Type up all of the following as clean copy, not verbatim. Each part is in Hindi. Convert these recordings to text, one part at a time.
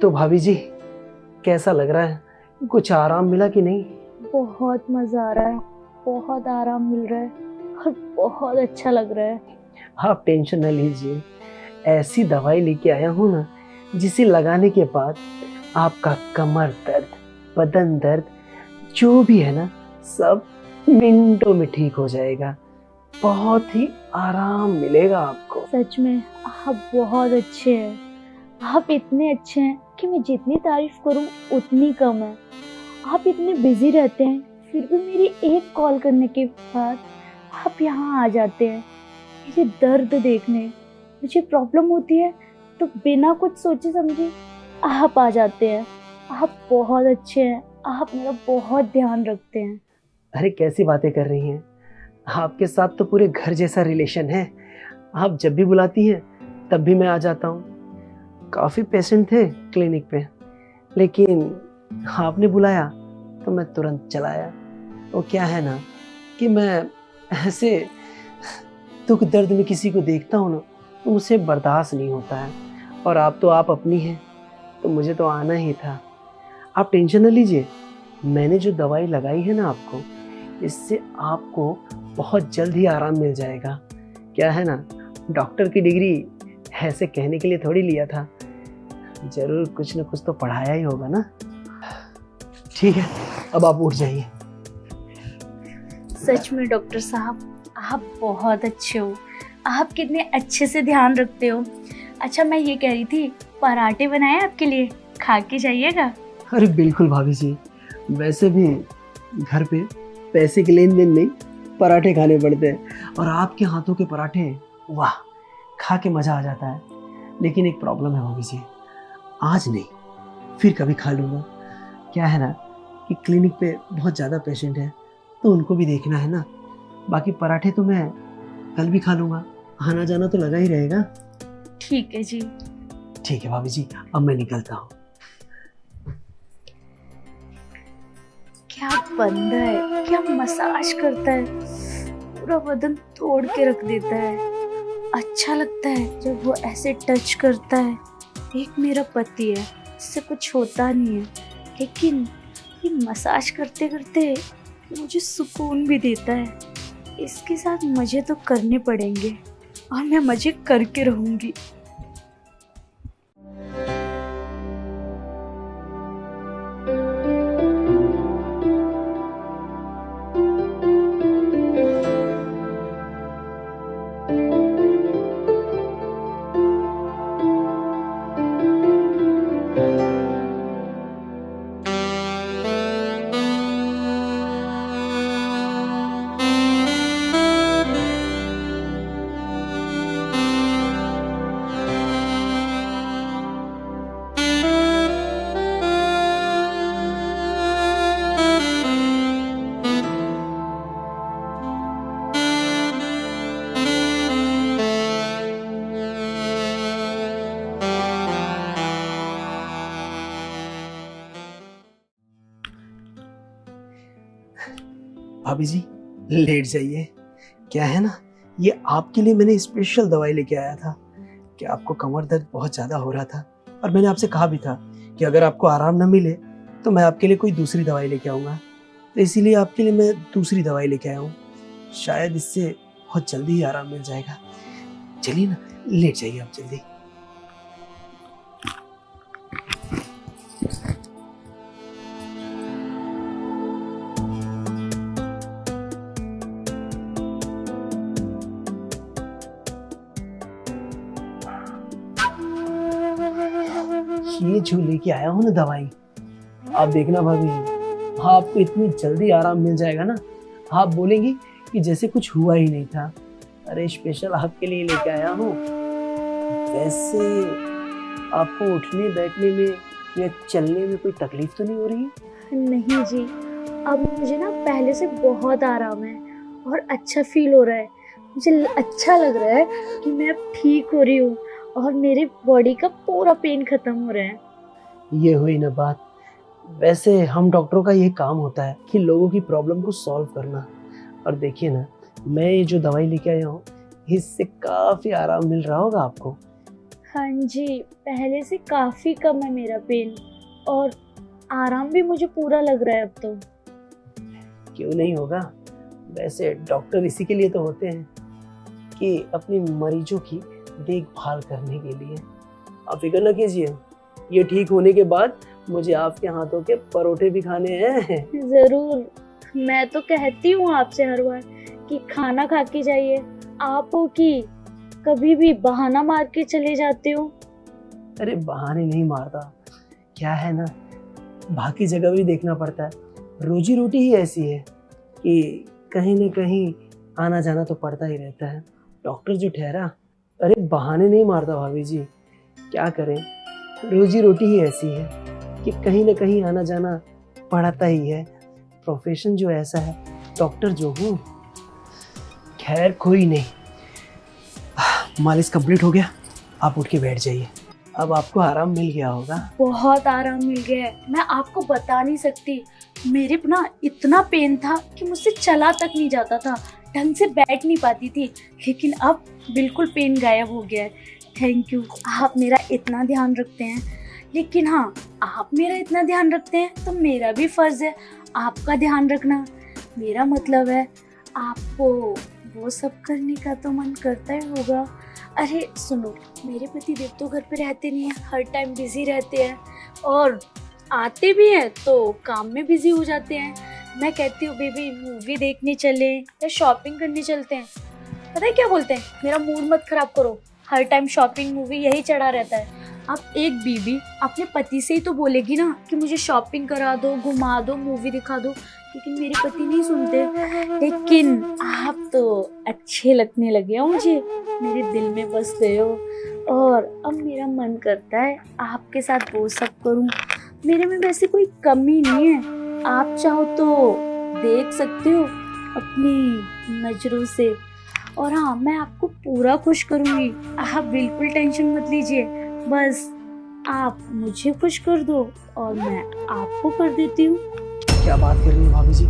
तो भाभी जी, कैसा लग रहा है? कुछ आराम मिला कि नहीं? बहुत मजा आ रहा है, बहुत आराम मिल रहा है और बहुत अच्छा लग रहा है। आप टेंशन न लीजिए, ऐसी दवाई लेके आया हूँ ना, जिसे लगाने के बाद आपका कमर दर्द, बदन दर्द, जो भी है ना, सब मिनटों में ठीक हो जाएगा। बहुत ही आराम मिलेगा आपको। सच में आप बहुत अच्छे हैं। आप इतने अच्छे हैं कि मैं जितनी तारीफ करूं उतनी कम है। आप इतने बिजी रहते हैं, फिर भी मेरी एक कॉल करने के बाद आप यहाँ आ जाते हैं मेरे दर्द देखने। मुझे प्रॉब्लम होती है तो बिना कुछ सोचे समझे आप आ जाते हैं। आप बहुत अच्छे हैं, आप मेरा बहुत ध्यान रखते हैं। अरे कैसी बातें कर रही हैं? आपके साथ तो पूरे घर जैसा रिलेशन है। आप जब भी बुलाती हैं तब भी मैं आ जाता हूँ। काफ़ी पेशेंट थे क्लिनिक पे, लेकिन आपने बुलाया तो मैं तुरंत चला आया। वो क्या है ना कि मैं ऐसे दुख दर्द में किसी को देखता हूँ ना, तो मुझे बर्दाश्त नहीं होता है। और आप तो आप अपनी हैं, तो मुझे तो आना ही था। आप टेंशन न लीजिए, मैंने जो दवाई लगाई है ना आपको, इससे आपको बहुत जल्द ही आराम मिल जाएगा। क्या है ना, डॉक्टर की डिग्री ऐसे कहने के लिए थोड़ी लिया था, जरूर कुछ न कुछ तो पढ़ाया ही होगा ना। ठीक है, अब आप उठ जाइए। सच में डॉक्टर साहब, आप बहुत अच्छे हो। आप कितने अच्छे से ध्यान रखते हो। अच्छा, मैं ये कह रही थी, पराठे बनाए आपके लिए, खा के जाइएगा। अरे बिल्कुल भाभी जी, वैसे भी घर पे पैसे के लेन देन नहीं, पराठे खाने पड़ते हैं। और आपके हाथों के पराठे, वाह, खा के मज़ा आ जाता है। लेकिन एक प्रॉब्लम है भाभी जी, आज नहीं, फिर कभी खा लूँगा। क्या है ना कि क्लिनिक पे बहुत ज़्यादा पेशेंट है, तो उनको भी देखना है ना। बाकी पराठे तो मैं कल भी खा लूँगा, आना जाना तो लगा ही रहेगा। ठीक है जी। ठीक है भाभी जी, अब मैं निकलता हूँ। क्या बंदा है, क्या मसाज करता है, पूरा बदन तोड़ के रख देता है। अच्छा लगता है जब वो ऐसे टच करता है। एक मेरा पति है, इससे कुछ होता नहीं है, लेकिन ये मसाज करते करते मुझे सुकून भी देता है। इसके साथ मजे तो करने पड़ेंगे और मैं मजे करके रहूंगी। भाभी जी, लेट जाइए। क्या है ना, ये आपके लिए मैंने स्पेशल दवाई लेके आया था कि आपको कमर दर्द बहुत ज़्यादा हो रहा था, और मैंने आपसे कहा भी था कि अगर आपको आराम न मिले तो मैं आपके लिए कोई दूसरी दवाई लेके आऊँगा। तो इसीलिए आपके लिए मैं दूसरी दवाई लेके आया हूँ। शायद इससे बहुत जल्दी ही आराम मिल जाएगा। चलिए ना, लेट जाइए आप जल्दी। ये जो लेके आया हूँ ना दवाई, आप देखना भाभी, आपको इतनी जल्दी आराम मिल जाएगा ना, आप बोलेंगी कि जैसे कुछ हुआ ही नहीं था। अरे स्पेशल आपके लिए लेके आया हूँ। वैसे आपको उठने बैठने में या चलने में कोई तकलीफ तो नहीं हो रही है? नहीं जी, अब मुझे ना पहले से बहुत आराम है और अच्छा फील हो रहा है। मुझे अच्छा लग रहा है कि मैं अब ठीक हो रही हूँ और मेरी बॉडी का पूरा पेन खत्म हो रहा है। ये हुई ना बात। वैसे हम डॉक्टरों का ये काम होता है कि लोगों की प्रॉब्लम को सॉल्व करना। और देखिए ना, मैं ये जो दवाई लेके आया हूँ, इससे काफ़ी आराम मिल रहा होगा आपको। हाँ जी, पहले से काफी कम है मेरा पेन और आराम भी मुझे पूरा लग रहा है अब तो। क्यों नहीं होगा, वैसे डॉक्टर इसी के लिए तो होते हैं कि अपने मरीजों की देखभाल करने के लिए। आप फिक्र न कीजिए, ये ठीक होने के बाद मुझे आपके हाथों के परोठे भी खाने हैं। जरूर, मैं तो कहती हूँ आपसे हर बार कि खाना खा के जाइए। आप हो कि कभी भी बहाना मार के चले जाते हो। अरे बहाने नहीं मारता, क्या है ना, बाकी जगह भी देखना पड़ता है। रोजी रोटी ही ऐसी है कि कहीं न कहीं आना जाना तो पड़ता ही रहता है। डॉक्टर जो ठहरा, अरे बहाने नहीं मारता भाभी जी, क्या करें, रोजी रोटी ही ऐसी है कि कहीं न कहीं आना जाना पड़ता ही है। प्रोफेशन जो ऐसा है, डॉक्टर जो हूँ। खैर कोई नहीं, मालिश कंप्लीट हो गया, आप उठ के बैठ जाइए। अब आपको आराम मिल गया होगा। बहुत आराम मिल गया है, मैं आपको बता नहीं सकती। मेरे ना इतना पेन था कि मुझसे चला तक नहीं जाता था, ढंग से बैठ नहीं पाती थी, लेकिन अब बिल्कुल पेन गायब हो गया है। थैंक यू, आप मेरा इतना ध्यान रखते हैं। लेकिन हाँ, आप मेरा इतना ध्यान रखते हैं तो मेरा भी फर्ज है आपका ध्यान रखना। मेरा मतलब है आपको वो सब करने का तो मन करता ही होगा। अरे सुनो, मेरे पति देव तो घर पे रहते नहीं है, हर टाइम बिजी रहते हैं और आते भी हैं तो काम में बिजी हो जाते हैं। मैं कहती हूँ बेबी मूवी देखने चले या शॉपिंग करने चलते हैं। पता है क्या बोलते हैं, मेरा मूड मत खराब करो, हर टाइम शॉपिंग मूवी यही चढ़ा रहता है। अब एक बीवी अपने पति से ही तो बोलेगी ना कि मुझे शॉपिंग करा दो, घुमा दो, मूवी दिखा दो, लेकिन मेरे पति नहीं सुनते। लेकिन आप तो अच्छे लगने लगे हो मुझे, मेरे दिल में बस गए हो और अब मेरा मन करता है आपके साथ वो सब करूं। मेरे में वैसे कोई कमी नहीं है, आप चाहो तो देख सकते हो अपनी नजरों से। और हाँ, मैं आपको पूरा खुश करूंगी, आप बिल्कुल टेंशन मत लीजिए। बस आप मुझे खुश कर दो और मैं आपको कर देती हूँ। क्या बात कर रही हैं भाभी जी,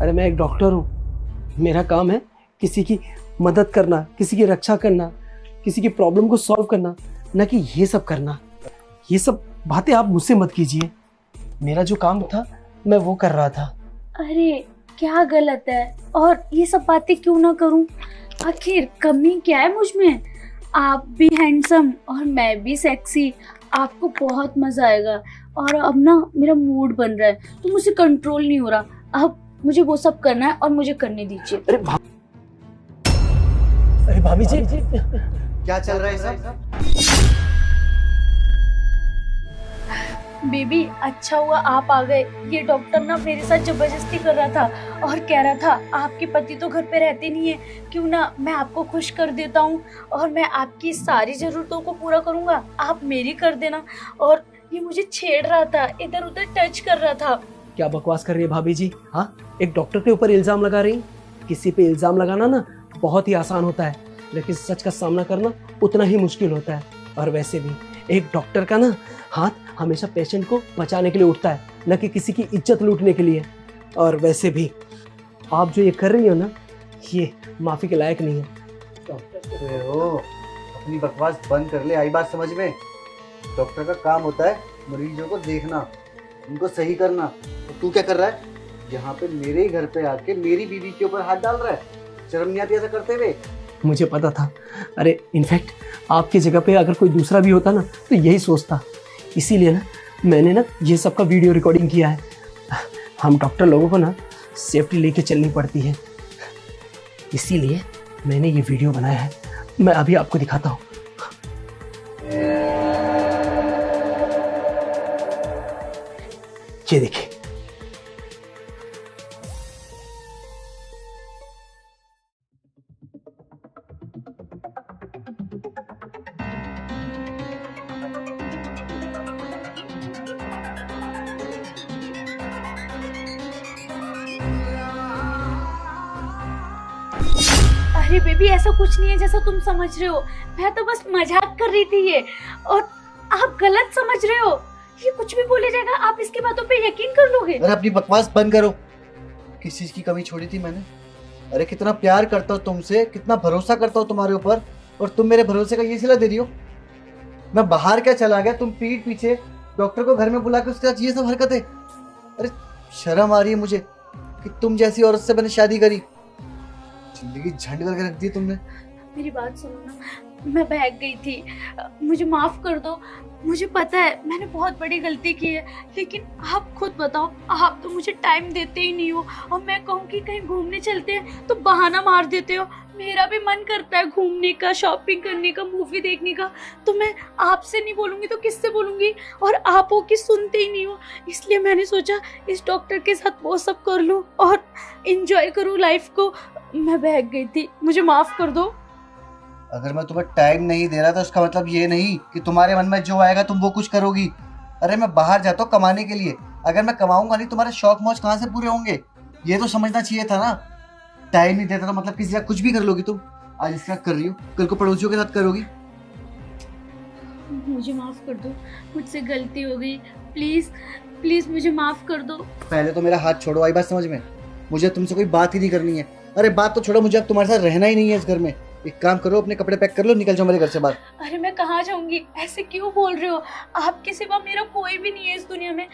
अरे मैं एक डॉक्टर हूँ, मेरा काम है किसी की मदद करना, किसी की रक्षा करना, किसी की प्रॉब्लम को सॉल्व करना, ना कि ये सब करना। ये सब बातें आप मुझसे मत कीजिए, मेरा जो काम था मैं वो कर रहा था। अरे क्या गलत है, और ये सब बातें क्यों ना करूं, आखिर कमी क्या है मुझ में। आप भी हैंडसम और मैं भी सेक्सी, आपको बहुत मजा आएगा। और अब ना मेरा मूड बन रहा है तो मुझे कंट्रोल नहीं हो रहा, अब मुझे वो सब करना है और मुझे करने दीजिए। अरे भाभी जी, क्या चल रहा है सब? बेबी अच्छा हुआ आप आ गए। ये डॉक्टर ना मेरे साथ जबरदस्ती कर रहा था और कह रहा था आपके पति तो घर पे रहते नहीं है, क्यों ना मैं आपको खुश कर देता हूँ और मैं आपकी सारी जरूरतों को पूरा करूँगा, आप मेरी कर देना। और ये मुझे छेड़ रहा था, इधर उधर टच कर रहा था। क्या बकवास कर रही है भाभी जी, हाँ एक डॉक्टर के ऊपर इल्जाम लगा रही। किसी पे इल्जाम लगाना ना बहुत ही आसान होता है, लेकिन सच का सामना करना उतना ही मुश्किल होता है। और वैसे भी एक डॉक्टर का ना हाथ हमेशा पेशेंट को बचाने के लिए उठता है, न कि किसी की इज्जत लूटने के लिए। और वैसे भी आप जो ये कर रही हो ना, ये माफी के लायक नहीं है। डॉक्टर हो, अपनी बकवास बंद कर ले, आई बात समझ में। डॉक्टर का काम होता है मरीजों को देखना, उनको सही करना। तो तू क्या कर रहा है यहाँ पे, मेरे ही घर पे आके मेरी बीवी के ऊपर हाथ डाल रहा है? शर्म नहीं आती ऐसा करते हुए? मुझे पता था, अरे इनफैक्ट आपकी जगह पे अगर कोई दूसरा भी होता ना तो यही सोचता, इसीलिए ना मैंने ना ये सब का वीडियो रिकॉर्डिंग किया है। हम डॉक्टर लोगों को ना सेफ्टी लेके चलनी पड़ती है, इसीलिए मैंने ये वीडियो बनाया है। मैं अभी आपको दिखाता हूँ। ये देखिए, अरे बेबी ऐसा कुछ नहीं है जैसा तुम समझ रहे हो, मैं तो बस मजाक कर रही थी ये, और आप गलत समझ रहे हो। ये कुछ भी बोले जाएगा, आप इसकी बातों पे यकीन कर लोगे? अरे अपनी बकवास बंद करो। किस चीज की कमी छोड़ी थी मैंने? अरे कितना प्यार करता हूँ तुमसे, कितना भरोसा करता हूँ तुम्हारे ऊपर, और तुम मेरे भरोसे का ये सिला दे रही हो। मैं बाहर क्या चला गया, तुम पीठ पीछे डॉक्टर को घर में बुला के उसके साथ ये सब हरकतें। अरे शर्म आ रही है मुझे कि तुम जैसी औरत से मैंने शादी करी। जिंदगी झंड करके रख दी तुमने। मेरी बात सुनो ना, मैं बहक गई थी, मुझे माफ कर दो। मुझे पता है मैंने बहुत बड़ी गलती की है, लेकिन आप खुद बताओ, आप तो मुझे टाइम देते ही नहीं हो। और मैं कहूँ कि कहीं घूमने चलते हैं तो बहाना मार देते हो। मेरा भी मन करता है घूमने का, शॉपिंग करने का, मूवी देखने का, तो मैं आपसे नहीं बोलूँगी तो किससे बोलूँगी? और आप हो कि सुनते ही नहीं हो। इसलिए मैंने सोचा इस डॉक्टर के साथ वो सब कर लूँ और इंजॉय करूँ लाइफ को। मैं बहक गई थी, मुझे माफ कर दो। अगर मैं तुम्हें टाइम नहीं दे रहा तो उसका मतलब ये नहीं कि तुम्हारे मन में जो आएगा तुम वो कुछ करोगी। अरे मैं बाहर जाता हूँ कमाने के लिए, अगर मैं कमाऊंगा नहीं तुम्हारे शौक मौज कहाँ से पूरे होंगे? ये तो समझना चाहिए था ना। टाइम नहीं देता तो मतलब किसी का कुछ भी कर लोगी तुम। आज इसका कर रही हो, कल को पड़ोसियों के साथ करोगी। मुझे माफ कर दो, मुझसे गलती हो गई। प्लीज प्लीज मुझे माफ कर दो। पहले तो मेरा हाथ छोड़ो, आई बात समझ में? मुझे तुमसे कोई बात ही नहीं करनी है। अरे बात तो छोड़ो, मुझे अब तुम्हारे साथ रहना ही नहीं है इस घर में। एक काम करो, अपने कपड़े पैक कर लो, निकल जाओ मेरे घर से बाहर। अरे मैं कहाँ जाऊंगी? ऐसे क्यों बोल रहे हो? आपके सिवा मेरा कोई भी नहीं है इस दुनिया में।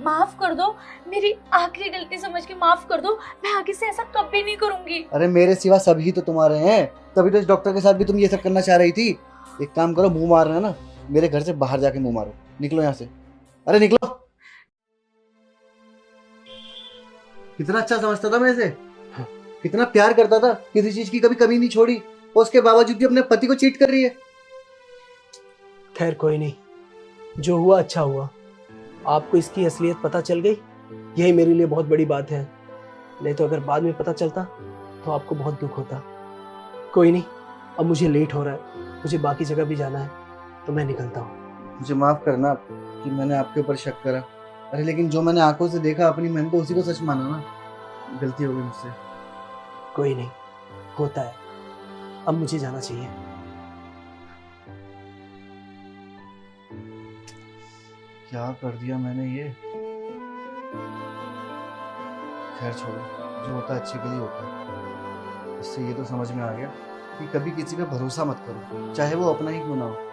माफ कर दो, मेरी आखिरी गलती समझ के माफ कर दो। मैं आगे से ऐसा कभी नहीं करूंगी। अरे मेरे सिवा सभी तो तुम्हारे हैं, तभी तो इस डॉक्टर के साथ भी तुम ये सब करना चाह रही थी। एक काम करो, मुंह मारना है ना, मेरे घर से बाहर जाके मुंह मारो। निकलो यहाँ से, अरे निकलो। कितना अच्छा समझता था मैं इसे, कितना प्यार करता था, किसी चीज की कभी कमी नहीं छोड़ी, और उसके बावजूद भी अपने पति को चीट कर रही है। खैर कोई नहीं, जो हुआ अच्छा हुआ। आपको इसकी असलियत पता चल गई, यही मेरे लिए बहुत बड़ी बात है। नहीं तो अगर बाद में पता चलता तो आपको बहुत दुख होता। कोई नहीं, अब मुझे लेट हो रहा है, मुझे बाकी जगह भी जाना है, तो मैं निकलता हूँ। मुझे माफ करना कि मैंने आपके ऊपर शक करा। अरे लेकिन जो मैंने आंखों से देखा अपनी, मैंने तो उसी को सच माना ना। गलती हो गई मुझसे। कोई नहीं, होता है। अब मुझे जाना चाहिए। क्या कर दिया मैंने ये? खैर छोड़ो, जो होता है अच्छे के लिए होता है। इससे ये तो समझ में आ गया कि कभी किसी पे भरोसा मत करो, चाहे वो अपना ही क्यों ना हो।